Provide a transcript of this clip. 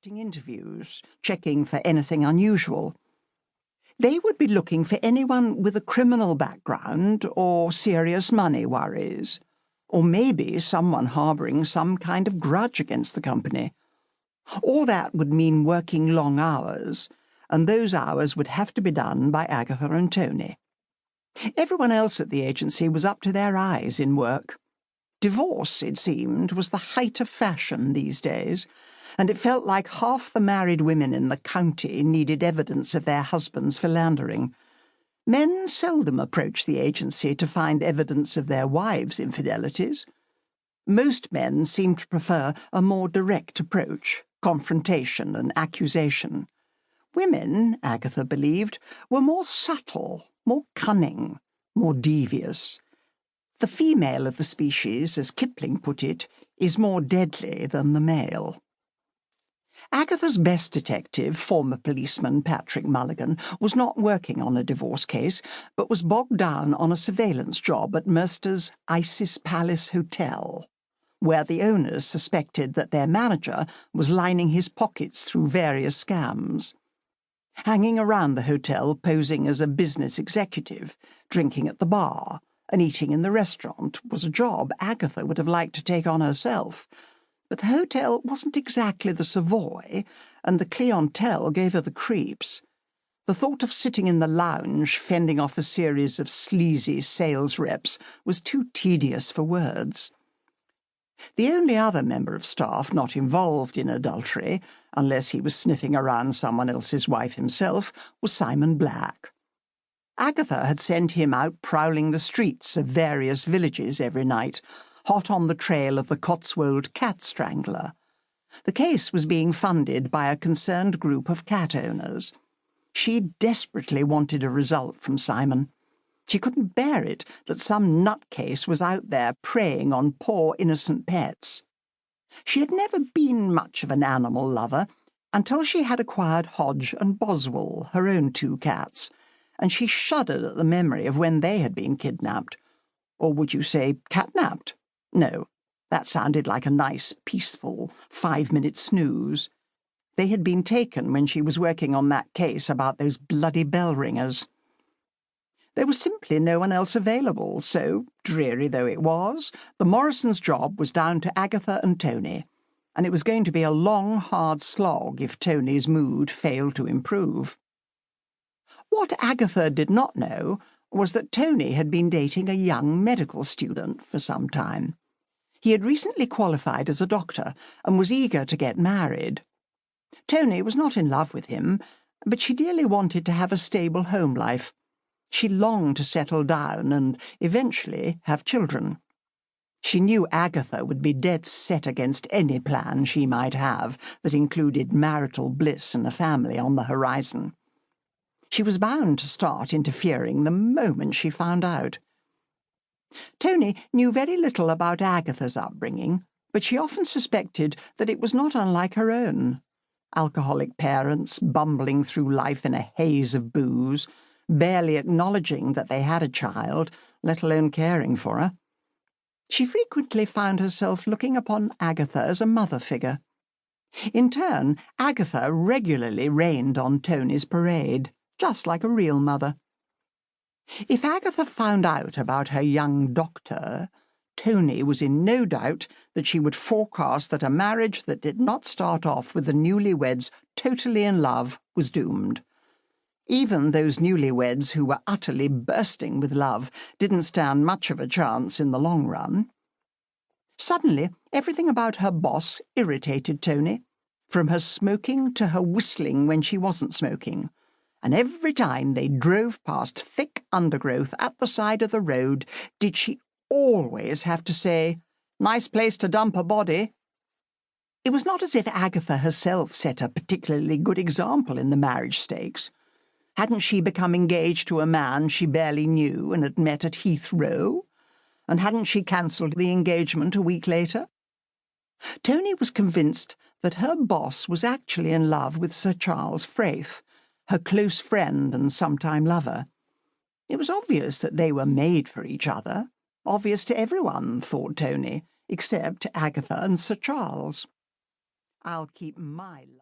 conducting interviews, checking for anything unusual. They would be looking for anyone with a criminal background or serious money worries, or maybe someone harbouring some kind of grudge against the company. All that would mean working long hours, and those hours would have to be done by Agatha and Tony. Everyone else at the agency was up to their eyes in work. Divorce, it seemed, was the height of fashion these days, and it felt like half the married women in the county needed evidence of their husbands philandering. Men seldom approached the agency to find evidence of their wives' infidelities. Most men seemed to prefer a more direct approach, confrontation and accusation. Women, Agatha believed, were more subtle, more cunning, more devious. The female of the species, as Kipling put it, is more deadly than the male. Agatha's best detective, former policeman Patrick Mulligan, was not working on a divorce case, but was bogged down on a surveillance job at Mercer's Isis Palace Hotel, where the owners suspected that their manager was lining his pockets through various scams. Hanging around the hotel posing as a business executive, drinking at the bar, and eating in the restaurant was a job Agatha would have liked to take on herself. But the hotel wasn't exactly the Savoy, and the clientele gave her the creeps. The thought of sitting in the lounge fending off a series of sleazy sales reps was too tedious for words. The only other member of staff not involved in adultery, unless he was sniffing around someone else's wife himself, was Simon Black. Agatha had sent him out prowling the streets of various villages every night, hot on the trail of the Cotswold cat strangler. The case was being funded by a concerned group of cat owners. She desperately wanted a result from Simon. She couldn't bear it that some nutcase was out there preying on poor innocent pets. She had never been much of an animal lover until she had acquired Hodge and Boswell, her own two cats, and she shuddered at the memory of when they had been kidnapped. Or would you say catnapped? No, that sounded like a nice, peaceful, 5-minute snooze. They had been taken when she was working on that case about those bloody bell ringers. There was simply no one else available, so, dreary though it was, the Morrisons' job was down to Agatha and Tony, and it was going to be a long, hard slog if Tony's mood failed to improve. What Agatha did not know was that Tony had been dating a young medical student for some time. He had recently qualified as a doctor and was eager to get married. Tony was not in love with him, but she dearly wanted to have a stable home life. She longed to settle down and, eventually, have children. She knew Agatha would be dead set against any plan she might have that included marital bliss and a family on the horizon. She was bound to start interfering the moment she found out. Tony knew very little about Agatha's upbringing, but she often suspected that it was not unlike her own. Alcoholic parents, bumbling through life in a haze of booze, barely acknowledging that they had a child, let alone caring for her. She frequently found herself looking upon Agatha as a mother figure. In turn, Agatha regularly rained on Tony's parade, just like a real mother. If Agatha found out about her young doctor, Tony was in no doubt that she would forecast that a marriage that did not start off with the newlyweds totally in love was doomed. Even those newlyweds who were utterly bursting with love didn't stand much of a chance in the long run. Suddenly, everything about her boss irritated Tony, from her smoking to her whistling when she wasn't smoking, and every time they drove past thick undergrowth at the side of the road did she always have to say, "Nice place to dump a body." It was not as if Agatha herself set a particularly good example in the marriage stakes. Hadn't she become engaged to a man she barely knew and had met at Heathrow? And hadn't she cancelled the engagement a week later? Tony was convinced that her boss was actually in love with Sir Charles Fraith, her close friend and sometime lover. It was obvious that they were made for each other, obvious to everyone, thought Tony, except Agatha and Sir Charles. I'll keep my love.